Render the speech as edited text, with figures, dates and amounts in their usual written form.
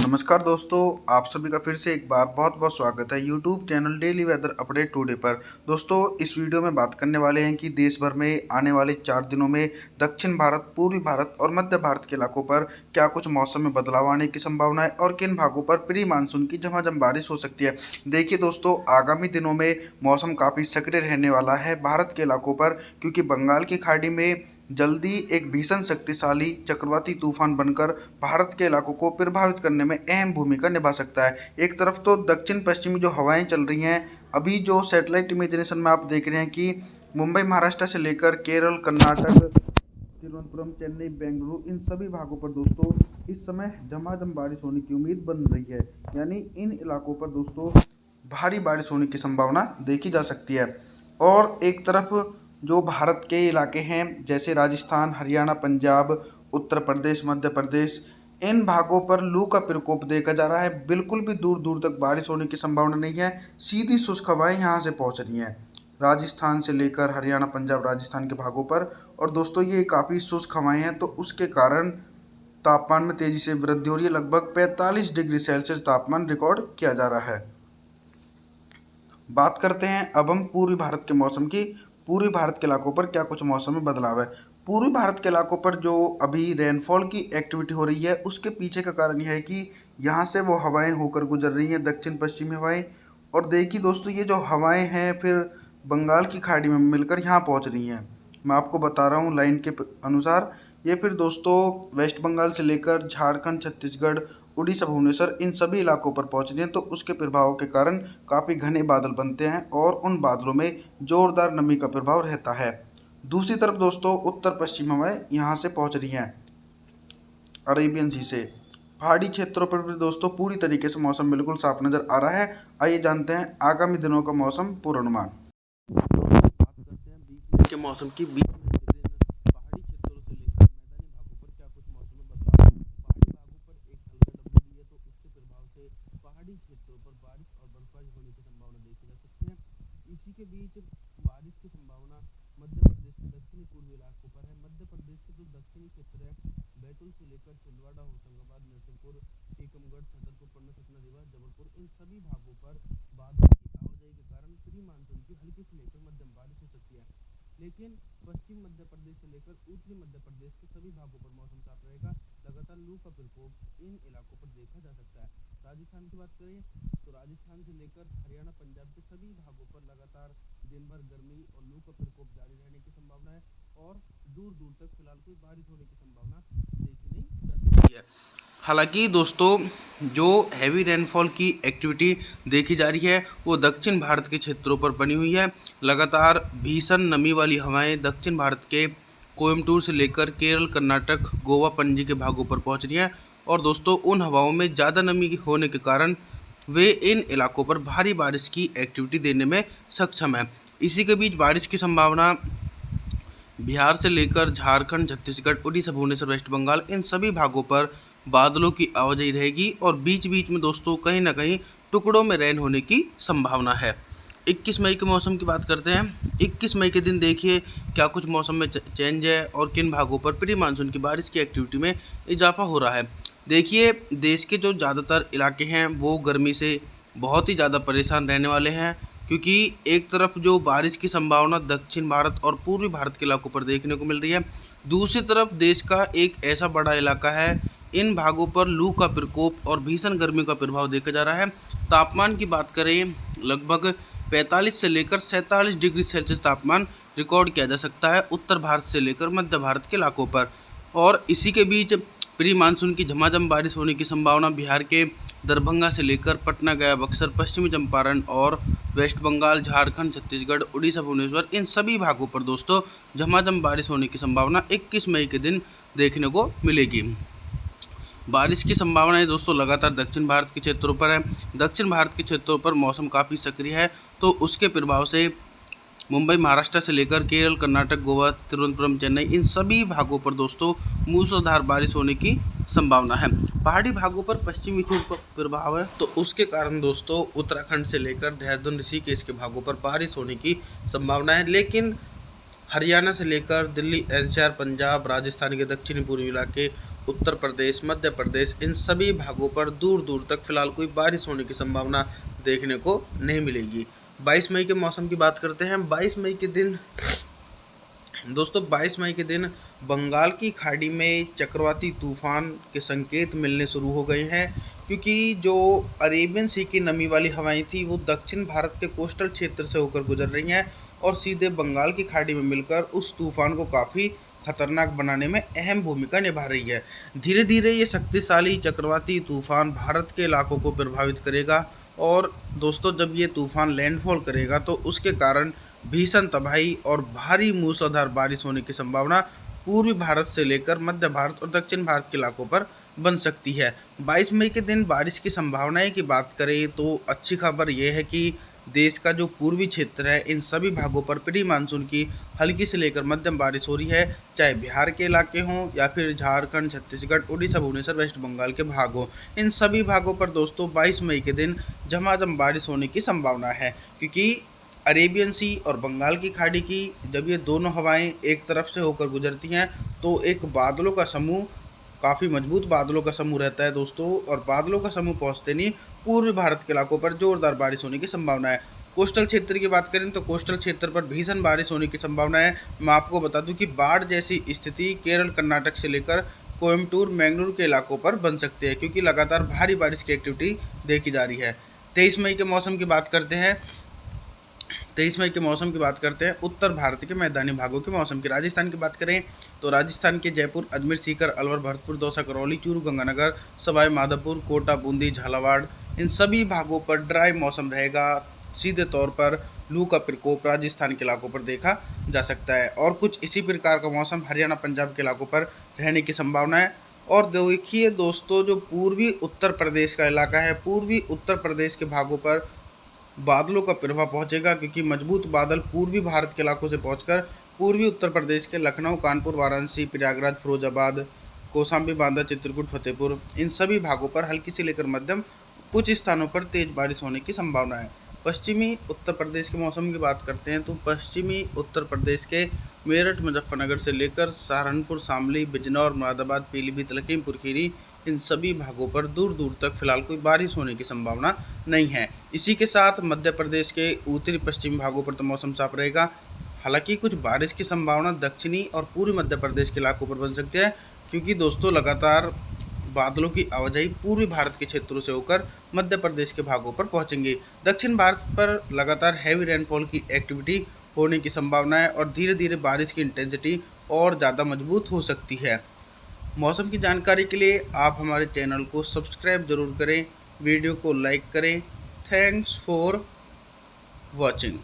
नमस्कार दोस्तों, आप सभी का फिर से एक बार बहुत बहुत स्वागत है YouTube channel daily weather update today पर। दोस्तों, इस वीडियो में बात करने वाले हैं कि देश भर में आने वाले 4 दिनों में दक्षिण भारत, पूर्वी भारत और मध्य भारत के इलाकों पर क्या कुछ मौसम में बदलाव आने की संभावना है और किन भागों पर प्री मानसून की झमाझम बारिश हो सकती है। देखिए दोस्तों, आगामी दिनों में मौसम काफ़ी सक्रिय रहने वाला है भारत के इलाकों पर, क्योंकि बंगाल की खाड़ी में जल्दी एक भीषण शक्तिशाली चक्रवाती तूफान बनकर भारत के इलाकों को प्रभावित करने में अहम भूमिका निभा सकता है। एक तरफ तो दक्षिण पश्चिमी जो हवाएं चल रही हैं, अभी जो सैटेलाइट इमेजिनेशन में आप देख रहे हैं कि मुंबई महाराष्ट्र से लेकर केरल, कर्नाटक, तिरुवनंतपुरम, चेन्नई, बेंगलुरु, इन सभी भागों पर दोस्तों इस समय झमाझम बारिश होने की उम्मीद बन रही है। यानी इन इलाकों पर दोस्तों भारी बारिश होने की संभावना देखी जा सकती है। और एक तरफ जो भारत के इलाके हैं जैसे राजस्थान, हरियाणा, पंजाब, उत्तर प्रदेश, मध्य प्रदेश, इन भागों पर लू का प्रकोप देखा जा रहा है। बिल्कुल भी दूर दूर तक बारिश होने की संभावना नहीं है। सीधी शुष्क हवाएं यहाँ से पहुँच रही हैं राजस्थान से लेकर हरियाणा, पंजाब, राजस्थान के भागों पर। और दोस्तों ये काफ़ी शुष्क हवाएं हैं, तो उसके कारण तापमान में तेज़ी से वृद्धि हो रही है। लगभग 45 डिग्री सेल्सियस तापमान रिकॉर्ड किया जा रहा है। बात करते हैं अब हम पूर्वी भारत के मौसम की। पूर्वी भारत के इलाकों पर क्या कुछ मौसम में बदलाव है। पूर्वी भारत के इलाकों पर जो अभी रेनफॉल की एक्टिविटी हो रही है, उसके पीछे का कारण यह है कि यहाँ से वो हवाएं होकर गुजर रही हैं, दक्षिण पश्चिमी हवाएं। और देखिए दोस्तों, ये जो हवाएं हैं फिर बंगाल की खाड़ी में मिलकर यहाँ पहुँच रही हैं। मैं आपको बता रहा हूँ लाइन के अनुसार। ये फिर दोस्तों वेस्ट बंगाल से लेकर झारखंड, छत्तीसगढ़, उड़ीसा, भुवनेश्वर, इन सभी इलाकों पर पहुँच रही हैं। तो उसके प्रभाव के कारण काफ़ी घने बादल बनते हैं और उन बादलों में जोरदार नमी का प्रभाव रहता है। दूसरी तरफ दोस्तों उत्तर पश्चिम हवाएं यहाँ से पहुँच रही हैं अरेबियन सी से। पहाड़ी क्षेत्रों पर भी दोस्तों पूरी तरीके से मौसम बिल्कुल साफ नज़र आ रहा है। आइए जानते हैं आगामी दिनों का मौसम पूर्वानुमान। बात करते हैं 20 मई के मौसम की। 20 मई के दिन पहाड़ी क्षेत्रों से लेकर मैदानी भागों पर क्या कुछ मौसम में बदलाव है। पहाड़ी भागों पर एक हल्का दबाव भी है, तो उसके प्रभाव से पहाड़ी क्षेत्रों पर बारिश और बर्फबारी होने की संभावना देखी जा सकती है। इसी के बीच बारिश की संभावना मध्य प्रदेश के दक्षिणी पूर्वी इलाकों पर है। मध्य प्रदेश के जो दक्षिणी क्षेत्र है, बैतूल से लेकर छिंदवाड़ा, होशंगाबाद, नरसिंहपुर, टीकमगढ़, छतरपुर, पन्ना, सतना, रीवा, जबलपुर, इन सभी भागों पर बादलों की आवाजाही के कारण प्री मानसून की हल्की से लेकर मध्यम बारिश हो सकती है। लेकिन पश्चिम मध्य प्रदेश से लेकर उत्तरी मध्य प्रदेश के सभी भागों पर मौसम साफ रहेगा। लगातार लू का प्रकोप इन इलाकों पर देखा जा सकता है। राजस्थान की बात करें तो राजस्थान से लेकर हरियाणा, पंजाब के सभी भागों पर लगातार दिन भर गर्मी और लू का प्रकोप जारी रहने की संभावना है और दूर दूर तक फिलहाल कोई बारिश होने की संभावना देखी नहीं जा सकती है। हालांकि दोस्तों जो हैवी रेनफॉल की एक्टिविटी देखी जा रही है वो दक्षिण भारत के क्षेत्रों पर बनी हुई है। लगातार भीषण नमी वाली हवाएं दक्षिण भारत के कोयम्बटूर से लेकर केरल, कर्नाटक, गोवा, पणजी के भागों पर पहुंच रही हैं। और दोस्तों उन हवाओं में ज़्यादा नमी होने के कारण वे इन इलाकों पर भारी बारिश की एक्टिविटी देने में सक्षम है। इसी के बीच बारिश की संभावना बिहार से लेकर झारखंड, छत्तीसगढ़, उड़ीसा, भुवनेश्वर, वेस्ट बंगाल, इन सभी भागों पर बादलों की आवाजाही रहेगी और बीच बीच में दोस्तों कहीं ना कहीं टुकड़ों में रेन होने की संभावना है। 21 मई के मौसम की बात करते हैं। 21 मई के दिन देखिए क्या कुछ मौसम में चेंज है और किन भागों पर प्री मानसून की बारिश की एक्टिविटी में इजाफा हो रहा है। देखिए देश के जो ज़्यादातर इलाके हैं वो गर्मी से बहुत ही ज़्यादा परेशान रहने वाले हैं, क्योंकि एक तरफ जो बारिश की संभावना दक्षिण भारत और पूर्वी भारत के इलाकों पर देखने को मिल रही है, दूसरी तरफ देश का एक ऐसा बड़ा इलाका है, इन भागों पर लू का प्रकोप और भीषण गर्मी का प्रभाव देखा जा रहा है। तापमान की बात करें लगभग 45 से लेकर 47 डिग्री सेल्सियस तापमान रिकॉर्ड किया जा सकता है उत्तर भारत से लेकर मध्य भारत के इलाकों पर। और इसी के बीच प्री मानसून की झमाझम बारिश होने की संभावना बिहार के दरभंगा से लेकर पटना, गया, बक्सर, पश्चिमी चंपारण और वेस्ट बंगाल, झारखंड, छत्तीसगढ़, उड़ीसा, भुवनेश्वर, इन सभी भागों पर दोस्तों झमाझम बारिश होने की संभावना 21 मई के दिन देखने को मिलेगी। बारिश की संभावनाएं दोस्तों लगातार दक्षिण भारत के क्षेत्रों पर है। दक्षिण भारत के क्षेत्रों पर मौसम काफ़ी सक्रिय है, तो उसके प्रभाव से मुंबई महाराष्ट्र से लेकर केरल, कर्नाटक, गोवा, तिरुवनंतपुरम, चेन्नई, इन सभी भागों पर दोस्तों मूसलाधार बारिश होने की संभावना है। पहाड़ी भागों पर पश्चिमी विक्षोभ का प्रभाव है, तो उसके कारण दोस्तों उत्तराखंड से लेकर देहरादून, ऋषिकेश के भागों पर बारिश होने की संभावना है। लेकिन हरियाणा से लेकर दिल्ली, एनसीआर, पंजाब, राजस्थान के दक्षिणी पूर्वी इलाके उत्तर प्रदेश, मध्य प्रदेश, इन सभी भागों पर दूर दूर तक फिलहाल कोई बारिश होने की संभावना देखने को नहीं मिलेगी। 22 मई के मौसम की बात करते हैं। 22 मई के दिन दोस्तों 22 मई के दिन बंगाल की खाड़ी में चक्रवाती तूफान के संकेत मिलने शुरू हो गए हैं, क्योंकि जो अरेबियन सी की नमी वाली हवाएं थी वो दक्षिण भारत के कोस्टल क्षेत्र से होकर गुजर रही हैं और सीधे बंगाल की खाड़ी में मिलकर उस तूफान को काफ़ी खतरनाक बनाने में अहम भूमिका निभा रही है। धीरे धीरे ये शक्तिशाली चक्रवाती तूफान भारत के इलाकों को प्रभावित करेगा और दोस्तों जब ये तूफान लैंडफॉल करेगा तो उसके कारण भीषण तबाही और भारी मूसलाधार बारिश होने की संभावना पूर्वी भारत से लेकर मध्य भारत और दक्षिण भारत के इलाकों पर बन सकती है। 22 मई के दिन बारिश की संभावनाएं की बात करें तो अच्छी खबर यह है कि देश का जो पूर्वी क्षेत्र है इन सभी भागों पर प्री मानसून की हल्की से लेकर मध्यम बारिश हो रही है, चाहे बिहार के इलाके हों या फिर झारखंड, छत्तीसगढ़, उड़ीसा, भुवनेश्वर, वेस्ट बंगाल के भाग हों। इन सभी भागों पर दोस्तों 22 मई के दिन झमाझम बारिश होने की संभावना है, क्योंकि अरेबियन सी और बंगाल की खाड़ी की जब ये दोनों हवाएं एक तरफ से होकर गुजरती हैं तो एक बादलों का समूह, काफ़ी मजबूत बादलों का समूह रहता है दोस्तों, और बादलों का समूह पहुंचते नहीं पूर्वी भारत के इलाकों पर जोरदार बारिश होने की संभावना है। कोस्टल क्षेत्र की बात करें तो कोस्टल क्षेत्र पर भीषण बारिश होने की संभावना है। मैं आपको बता दूं कि बाढ़ जैसी स्थिति केरल, कर्नाटक से लेकर कोयम्बटूर, मैंगलोर के इलाकों पर बन सकती है, क्योंकि लगातार भारी बारिश की एक्टिविटी देखी जा रही है। 23 मई के मौसम की बात करते हैं। 23 मई के मौसम की बात करते हैं उत्तर भारत के मैदानी भागों के मौसम की। राजस्थान की बात करें तो राजस्थान के जयपुर, अजमेर, सीकर, अलवर, भरतपुर, दौसा, करौली, चूरू, गंगानगर, सवाई माधोपुर, कोटा, बूंदी, झालावाड़, इन सभी भागों पर ड्राई मौसम रहेगा। सीधे तौर पर लू का प्रकोप राजस्थान के इलाकों पर देखा जा सकता है और कुछ इसी प्रकार का मौसम हरियाणा, पंजाब के इलाकों पर रहने की संभावना है। और देखिए दोस्तों, जो पूर्वी उत्तर प्रदेश का इलाका है, पूर्वी उत्तर प्रदेश के भागों पर बादलों का प्रभाव पहुंचेगा, क्योंकि मजबूत बादल पूर्वी भारत के इलाकों से पहुंचकर पूर्वी उत्तर प्रदेश के लखनऊ, कानपुर, वाराणसी, प्रयागराज, फिरोजाबाद, कौशाम्बी, बांदा, चित्रकूट, फतेहपुर, इन सभी भागों पर हल्की से लेकर मध्यम, कुछ स्थानों पर तेज बारिश होने की संभावना है। पश्चिमी उत्तर प्रदेश के मौसम की बात करते हैं तो पश्चिमी उत्तर प्रदेश के मेरठ, मुजफ्फरनगर से लेकर सहारनपुर, शामली, बिजनौर, मुरादाबाद, पीलीभीत, लखीमपुर खीरी, इन सभी भागों पर दूर दूर तक फिलहाल कोई बारिश होने की संभावना नहीं है। इसी के साथ मध्य प्रदेश के उत्तरी पश्चिमी भागों पर तो मौसम साफ रहेगा। हालांकि कुछ बारिश की संभावना दक्षिणी और पूर्वी मध्य प्रदेश के इलाकों पर बन सकती है, क्योंकि दोस्तों लगातार बादलों की आवाजाही पूर्वी भारत के क्षेत्रों से होकर मध्य प्रदेश के भागों पर पहुंचेंगे। दक्षिण भारत पर लगातार हैवी रेनफॉल की एक्टिविटी होने की संभावना है और धीरे धीरे बारिश की इंटेंसिटी और ज़्यादा मजबूत हो सकती है। मौसम की जानकारी के लिए आप हमारे चैनल को सब्सक्राइब जरूर करें, वीडियो को लाइक करें। Thanks for watching.